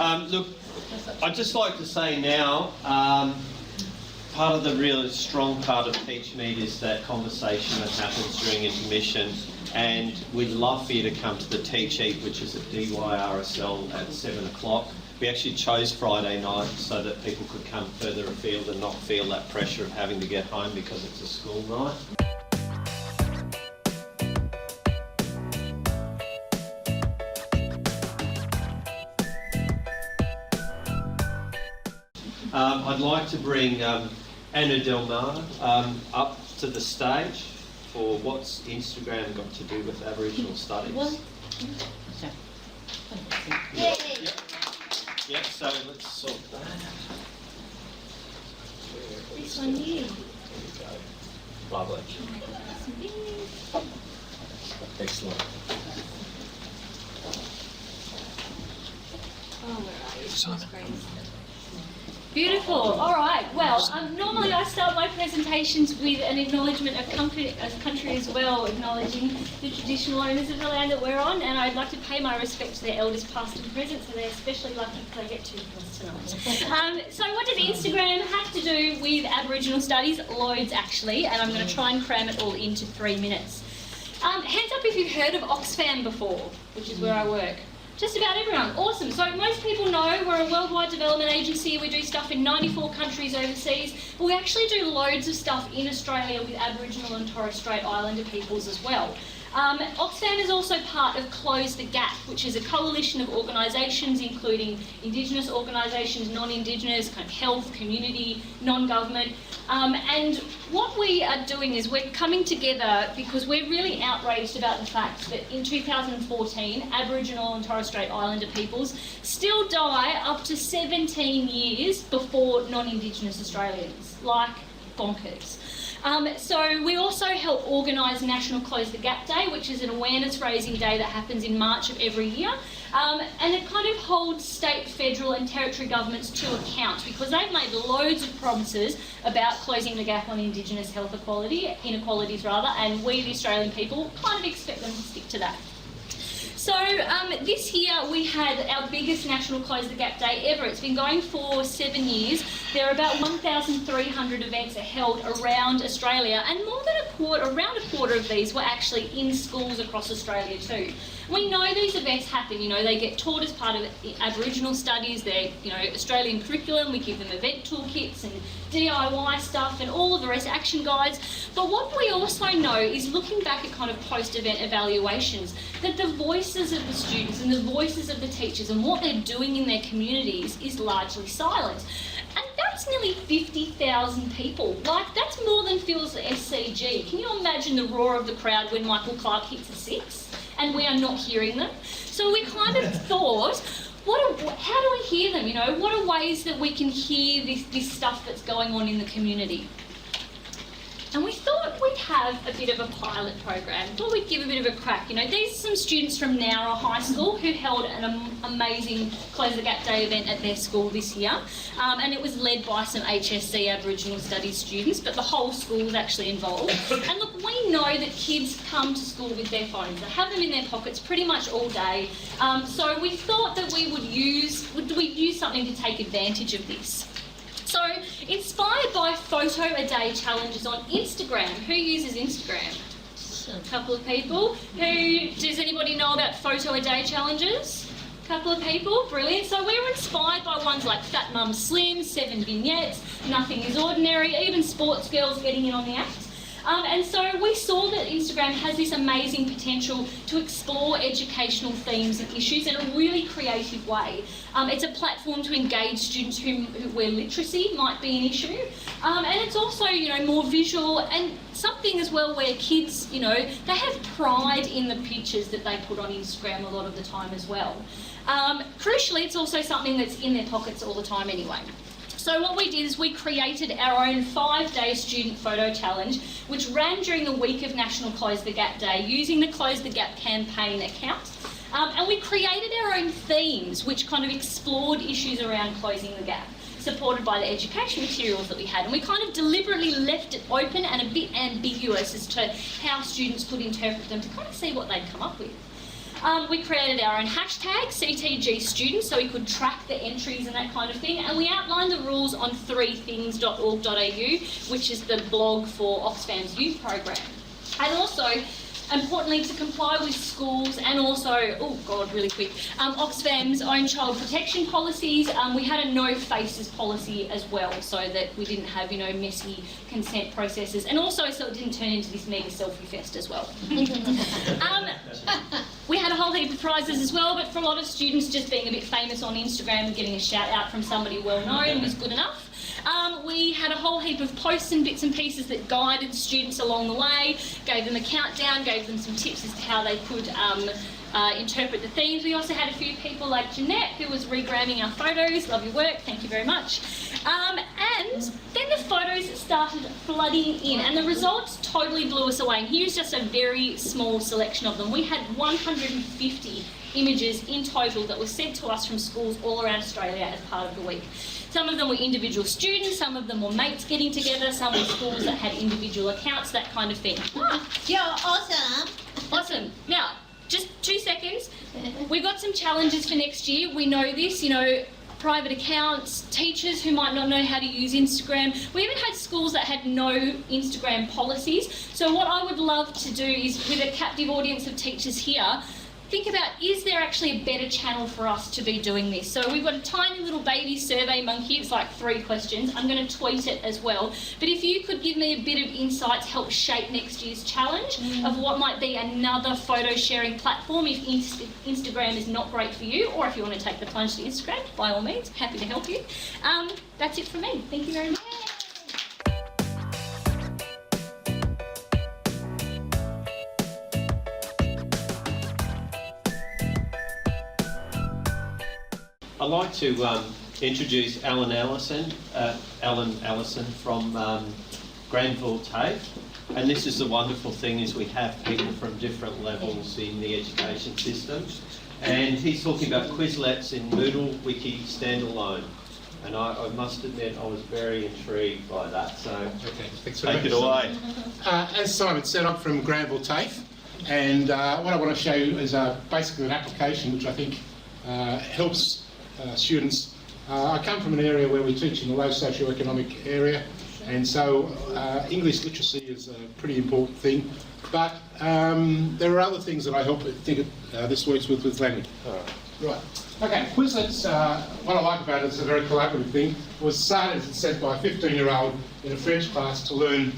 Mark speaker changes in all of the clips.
Speaker 1: Look, I'd just like to say now, part of the really strong part of Teachmeet is that conversation that happens during intermission, and we'd love for you to come to the Teach Eat, which is at DYRSL at 7 o'clock. We actually chose Friday night so that people could come further afield and not feel that pressure of having to get home because it's a school night. I'd like to bring Anna Del Mar up to the stage for what's Instagram got to do with Aboriginal studies. Yep, so let's sort that.
Speaker 2: This one here.
Speaker 1: There we go. Lovely. Excellent.
Speaker 2: Oh, where are you?
Speaker 1: Simon.
Speaker 2: Beautiful. All right. Well, normally I start my presentations with an acknowledgement of country as well, acknowledging the traditional owners of the land that we're on, and I'd like to pay my respect to their elders past and present, so they're especially lucky because I get two of us tonight. So what does Instagram have to do with Aboriginal studies? Loads, actually, and I'm going to try and cram it all into 3 minutes. Hands up if you've heard of Oxfam before, which is where I work. Just about everyone. Awesome. So most people know we're a worldwide development agency. We do stuff in 94 countries overseas. But we actually do loads of stuff in Australia with Aboriginal and Torres Strait Islander peoples as well. Oxfam is also part of Close the Gap, which is a coalition of organisations including Indigenous organisations, non-Indigenous, kind of health, community, non-government. And what we are doing is we're coming together because we're really outraged about the fact that in 2014, Aboriginal and Torres Strait Islander peoples still die up to 17 years before non-Indigenous Australians, like bonkers. So we also help organise National Close the Gap Day, which is an awareness raising day that happens in March of every year. And it kind of holds state, federal and territory governments to account because they've made loads of promises about closing the gap on Indigenous health inequalities rather, and we, the Australian people, kind of expect them to stick to that. So this year we had our biggest National Close the Gap Day ever. It's been going for 7 years. There are about 1,300 events held around Australia, and more than around a quarter of these were actually in schools across Australia too. We know these events happen, you know, they get taught as part of Aboriginal studies, they're, you know, Australian curriculum, we give them event toolkits and DIY stuff and all of the rest, action guides. But what we also know is, looking back at kind of post-event evaluations, that the voices of the students and the voices of the teachers and what they're doing in their communities is largely silent. And that's nearly 50,000 people. Like, that's more than fills the SCG. Can you imagine the roar of the crowd when Michael Clark hits a 6? And we are not hearing them. So we kind of thought, how do we hear them? You know, what are ways that we can hear this stuff that's going on in the community? And we thought we'd have a bit of a pilot program. Thought we'd give a bit of a crack. You know, these are some students from Nowra High School who held an amazing Close the Gap Day event at their school this year. And it was led by some HSC Aboriginal Studies students, but the whole school was actually involved. And look, we know that kids come to school with their phones. They have them in their pockets pretty much all day. So we thought that we'd use something to take advantage of this. So, inspired by photo a day challenges on Instagram. Who uses Instagram? A couple of people. Does anybody know about photo a day challenges? A couple of people, brilliant. So we were inspired by ones like Fat Mum Slim, 7 vignettes, Nothing is Ordinary, even sports girls getting in on the act. And so we saw that Instagram has this amazing potential to explore educational themes and issues in a really creative way. It's a platform to engage students where literacy might be an issue. And it's also, you know, more visual and something as well where kids, you know, they have pride in the pictures that they put on Instagram a lot of the time as well. Crucially, it's also something that's in their pockets all the time anyway. So what we did is we created our own 5-day student photo challenge, which ran during the week of National Close the Gap Day using the Close the Gap campaign account. And we created our own themes, which kind of explored issues around closing the gap, supported by the education materials that we had. And we kind of deliberately left it open and a bit ambiguous as to how students could interpret them to kind of see what they'd come up with. We created our own hashtag, CTG Students, so we could track the entries and that kind of thing. And we outlined the rules on 3things.org.au, which is the blog for Oxfam's youth program. And also, importantly, to comply with schools and also, oh God, really quick, Oxfam's own child protection policies, we had a no faces policy as well, so that we didn't have, you know, messy consent processes, and also so it didn't turn into this mega selfie fest as well. We had a whole heap of prizes as well, but for a lot of students, just being a bit famous on Instagram and getting a shout out from somebody well known was good enough. We had a whole heap of posts and bits and pieces that guided students along the way, gave them a countdown, gave them some tips as to how they could interpret the themes. We also had a few people like Jeanette, who was regramming our photos. Love your work, thank you very much. And then the photos started flooding in, and the results totally blew us away. And here's just a very small selection of them. We had 150 images in total that were sent to us from schools all around Australia as part of the week. Some of them were individual students, some of them were mates getting together, some were schools that had individual accounts, that kind of thing.
Speaker 3: You're awesome.
Speaker 2: Awesome. Now, just 2 seconds. We've got some challenges for next year. We know this, you know, private accounts, teachers who might not know how to use Instagram. We even had schools that had no Instagram policies. So what I would love to do is, with a captive audience of teachers here, think about, is there actually a better channel for us to be doing this? So we've got a tiny little baby survey monkey. It's like 3 questions. I'm going to tweet it as well. But if you could give me a bit of insight to help shape next year's challenge of what might be another photo sharing platform if Instagram is not great for you, or if you want to take the plunge to Instagram, by all means, happy to help you. That's it from me. Thank you very much.
Speaker 1: I'd like to introduce Alison from Granville TAFE, and this is the wonderful thing, is we have people from different levels in the education system, and he's talking about Quizlets in Moodle, Wiki, standalone, and I must admit I was very intrigued by that, so
Speaker 4: okay, thanks very
Speaker 1: take
Speaker 4: much.
Speaker 1: it away.
Speaker 4: As Simon said, I'm from Granville TAFE, and what I want to show you is basically an application which I think helps students. I come from an area where we teach in a low socioeconomic area, and so English literacy is a pretty important thing. But there are other things that I think this works with language. Right. Okay, Quizlets, what I like about it is a very collaborative thing. It was started, as it said, by a 15-year-old in a French class to learn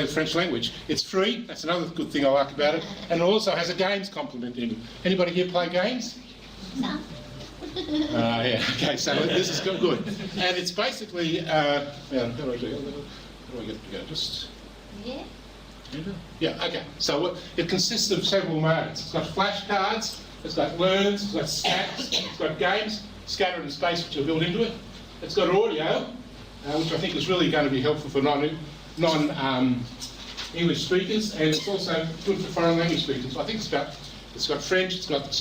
Speaker 4: French language. It's free, that's another good thing I like about it, and it also has a games complement in it. Anybody here play games?
Speaker 3: No.
Speaker 4: Yeah, okay, so this is good. And it's basically, how do I get to go? Just...
Speaker 3: Yeah.
Speaker 4: Yeah, okay. So it consists of several modes. It's got flashcards, it's got learns, it's got stats, it's got games, scattered in space which are built into it. It's got audio, which I think is really going to be helpful for non-English speakers, and it's also good for foreign language speakers. So I think it's got French, it's got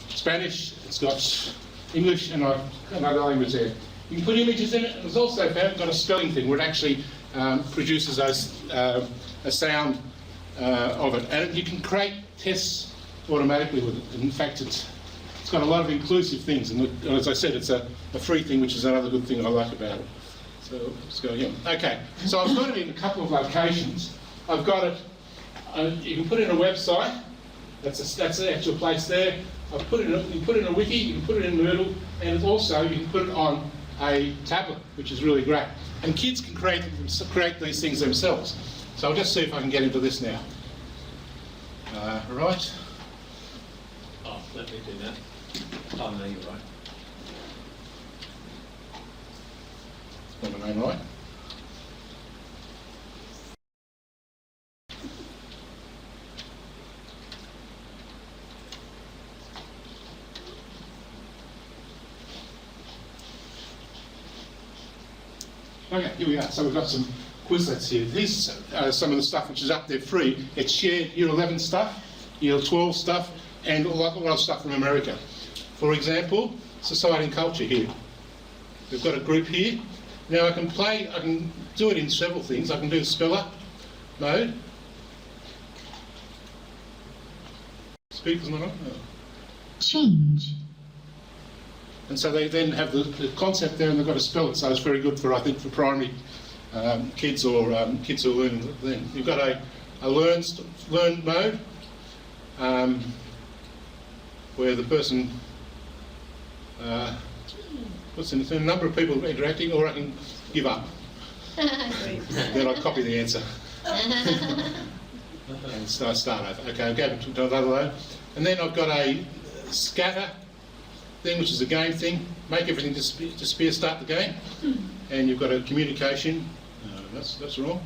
Speaker 4: Spanish, it's got English, and another language there. You can put images in it, and it's also got a spelling thing where it actually produces a sound of it. And you can create tests automatically with it. In fact, it's got a lot of inclusive things, and as I said, it's a free thing, which is another good thing I like about it. So let's go here. Okay, so I've got it in a couple of locations. I've got it, you can put it in a website, that's the actual place there. You can put it in a wiki, you can put it in Moodle, and also you can put it on a tablet, which is really great. And kids can create these things themselves. So I'll just see if I can get into this now. Right.
Speaker 1: Oh, let me do that. Oh, no, you're right.
Speaker 4: Got my name right. Okay, here we are. So we've got some Quizlets here. These some of the stuff which is up there free. It's shared Year 11 stuff, Year 12 stuff, and a lot of stuff from America. For example, society and culture here. We've got a group here. Now I can do it in several things. I can do the speller mode. Speakers not on? Oh.
Speaker 3: Change.
Speaker 4: And so they then have the concept there and they've got to spell it, so it's very good for, I think, for primary kids or kids who are learning then. You've got a learn mode where the person puts in a number of people interacting, or I can give up. Then I copy the answer and start over. Okay, I'll go to another load. And then I've got a scatter thing, which is a game thing. Make everything disappear, start the game. And you've got a communication. That's wrong.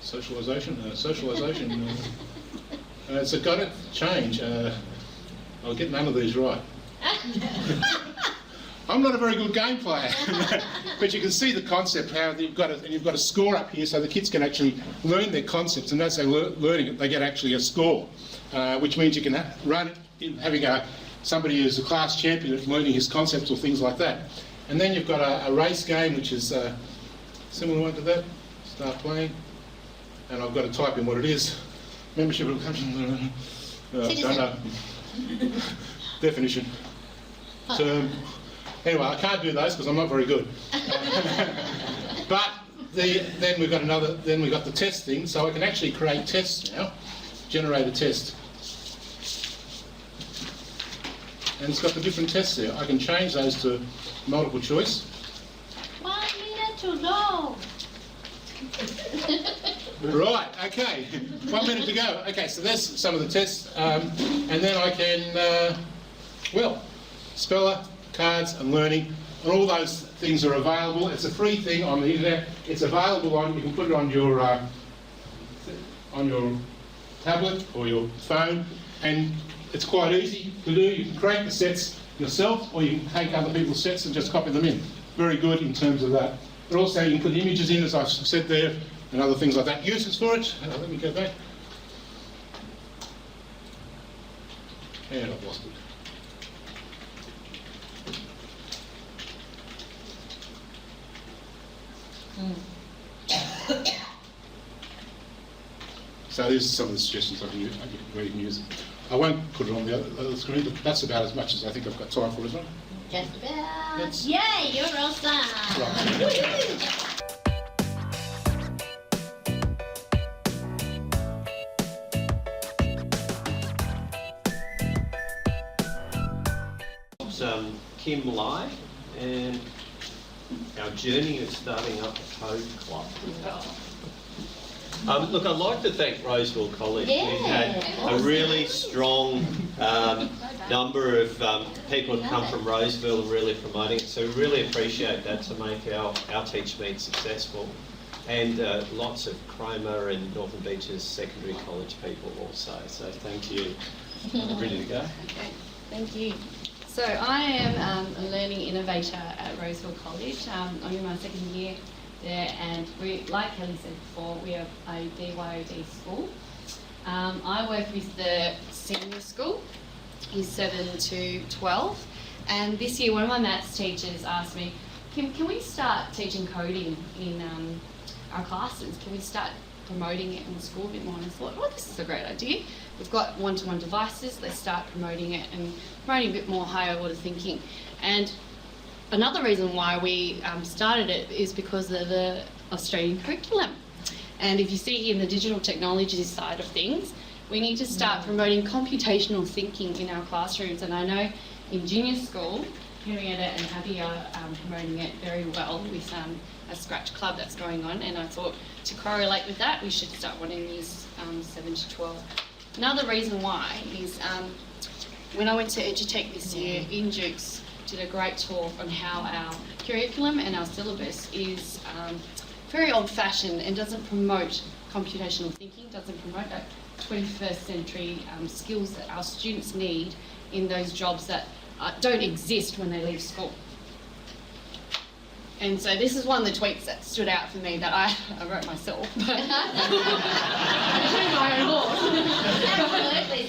Speaker 4: Socialisation. Socialisation. So got it. Change. I'll get none of these right. I'm not a very good game player, but you can see the concept, how you've got a score up here, so the kids can actually learn their concepts, and as they're learning it, they get actually a score, which means you can run it in having somebody who's a class champion at learning his concepts or things like that. And then you've got a race game, which is a similar one to that. Start playing, and I've got to type in what it is. Membership of the country. Don't know. Definition. Term. Anyway, I can't do those because I'm not very good. But then we've got the test thing, so I can actually create tests now. Generate a test. And it's got the different tests there. I can change those to multiple choice.
Speaker 3: 1 minute to go.
Speaker 4: Right, okay. 1 minute to go. Okay, so there's some of the tests. And then I can, speller, cards and learning, and all those things are available. It's a free thing on the internet. It's available you can put it on your tablet or your phone, and it's quite easy to do. You can create the sets yourself, or you can take other people's sets and just copy them in. Very good in terms of that. But also you can put images in, as I've said there, and other things like that. Uses for it. Let me go back. And I've lost it. So these are some of the suggestions I can use, where you can use it. I won't put it on the other screen, but that's about as much as I think I've got time for, isn't it?
Speaker 3: Just about.
Speaker 4: That's-
Speaker 3: Yay, you're awesome.
Speaker 4: Right.
Speaker 1: Kim Lai, and our journey is starting up a code club. Look, I'd like to thank Roseville College.
Speaker 3: Yeah,
Speaker 1: We've had a really strong number of people who come from Roseville and really promoting it, so we really appreciate that to make our Teachmeet successful. And lots of Cromer and Northern Beaches Secondary College people also, so thank you. Ready to go?
Speaker 5: Okay, thank you. So I am a learning innovator at Roseville College. I'm in my second year there, and we, like Kelly said before, we are a BYOD school. I work with the senior school, years 7 to 12, and this year one of my maths teachers asked me, can we start teaching coding in our classes? Can we start promoting it in the school a bit more? And I thought, oh, this is a great idea. We've got one-to-one devices, let's start promoting it and promoting a bit more higher order thinking. And another reason why we started it is because of the Australian curriculum. And if you see in the digital technology side of things, we need to start promoting computational thinking in our classrooms. And I know in junior school, Henrietta and Abby are promoting it very well with a Scratch club that's going on. And I thought to correlate with that, we should start one in years 7 to 12. Another reason why is when I went to Edutech this year, in Dukes did a great talk on how our curriculum and our syllabus is very old-fashioned and doesn't promote computational thinking, doesn't promote that 21st century skills that our students need in those jobs that don't exist when they leave school. And so this is one of the tweets that stood out for me that I wrote myself. But my own horse.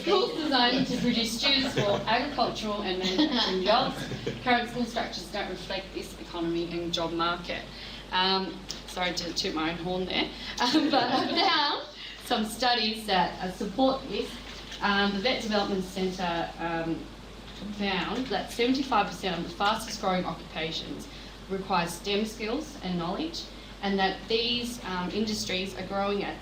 Speaker 5: Schools designed to produce students for agricultural and manufacturing jobs. Current school structures don't reflect this economy and job market. Sorry to toot my own horn there. But I found some studies that support this. The Vet Development Centre found that 75% of the fastest growing occupations require STEM skills and knowledge, and that these industries are growing at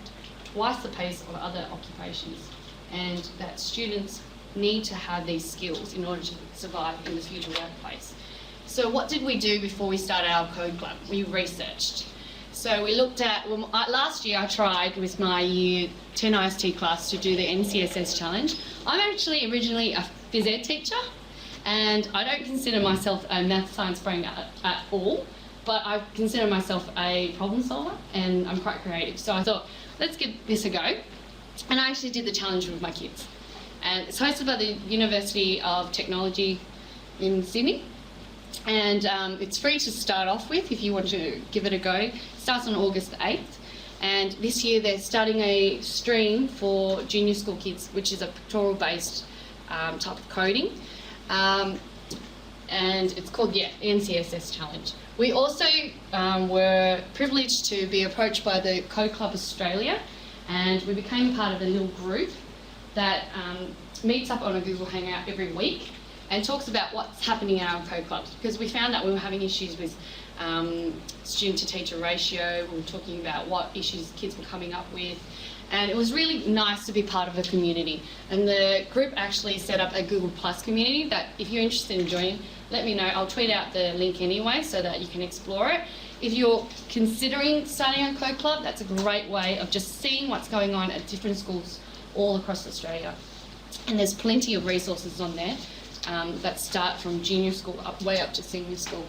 Speaker 5: twice the pace of other occupations, and that students need to have these skills in order to survive in the future workplace. So what did we do before we started our code club? We researched. So we looked at, last year I tried with my year 10 IST class to do the NCSS challenge. I'm actually originally a phys ed teacher, and I don't consider myself a math science brain at all, but I consider myself a problem solver, and I'm quite creative. So I thought, let's give this a go. And I actually did the challenge with my kids. And it's hosted by the University of Technology in Sydney. And it's free to start off with if you want to give it a go. It starts on August 8th. And this year they're starting a stream for junior school kids, which is a pictorial-based type of coding. And it's called, NCSS Challenge. We also were privileged to be approached by the Code Club Australia, and we became part of a little group that meets up on a Google Hangout every week and talks about what's happening in our code clubs, because we found that we were having issues with student to teacher ratio. We were talking about what issues kids were coming up with, and it was really nice to be part of a community. And the group actually set up a Google Plus community that if you're interested in joining, let me know. I'll tweet out the link anyway so that you can explore it. If you're considering starting a code club, that's a great way of just seeing what's going on at different schools all across Australia. And there's plenty of resources on there that start from junior school way up to senior school.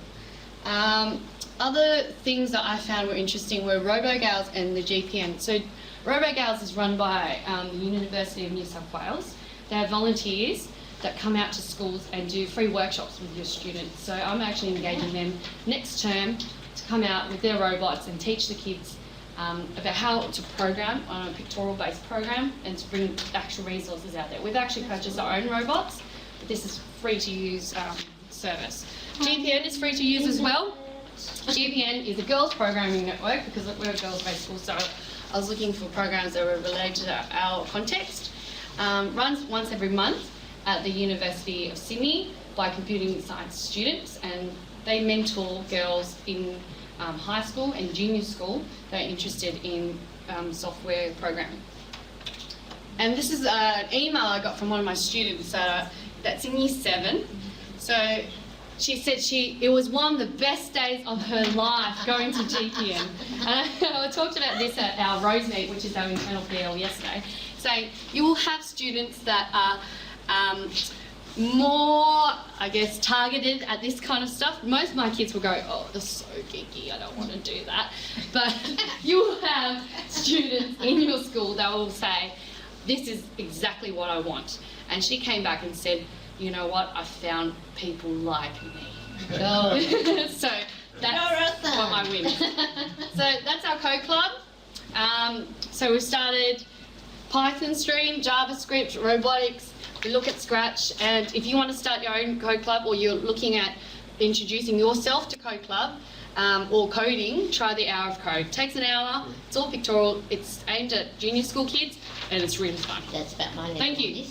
Speaker 5: Other things that I found were interesting were RoboGals and the GPN. So RoboGals is run by the University of New South Wales. They have volunteers that come out to schools and do free workshops with your students. So I'm actually engaging them next term to come out with their robots and teach the kids about how to program on a pictorial-based program and to bring actual resources out there. We've actually purchased our own robots, but this is free to use service. GPN is free to use as well. GPN is a girls programming network because we're a girls-based school, so I was looking for programs that were related to our context. Runs once every month at the University of Sydney by computing science students, and they mentor girls in high school and junior school that are interested in software programming. And this is an email I got from one of my students that's in year 7. So she said it was one of the best days of her life going to GPN. And I talked about this at our Rose Meet, which is our internal PL yesterday, saying you will have students that are more, I guess, targeted at this kind of stuff. Most of my kids will go, oh, that's so geeky, I don't want to do that. But you will have students in your school that will say, this is exactly what I want. And she came back and said, you know what, I found people like me.
Speaker 3: Go.
Speaker 5: So that's one of my wins. So that's our code club. So we've started Python stream, JavaScript, robotics. We look at Scratch, and if you want to start your own code club or you're looking at introducing yourself to code club or coding, try the Hour of Code. It takes an hour, it's all pictorial, it's aimed at junior school kids, and it's really fun.
Speaker 3: That's about my level.
Speaker 5: Thank you.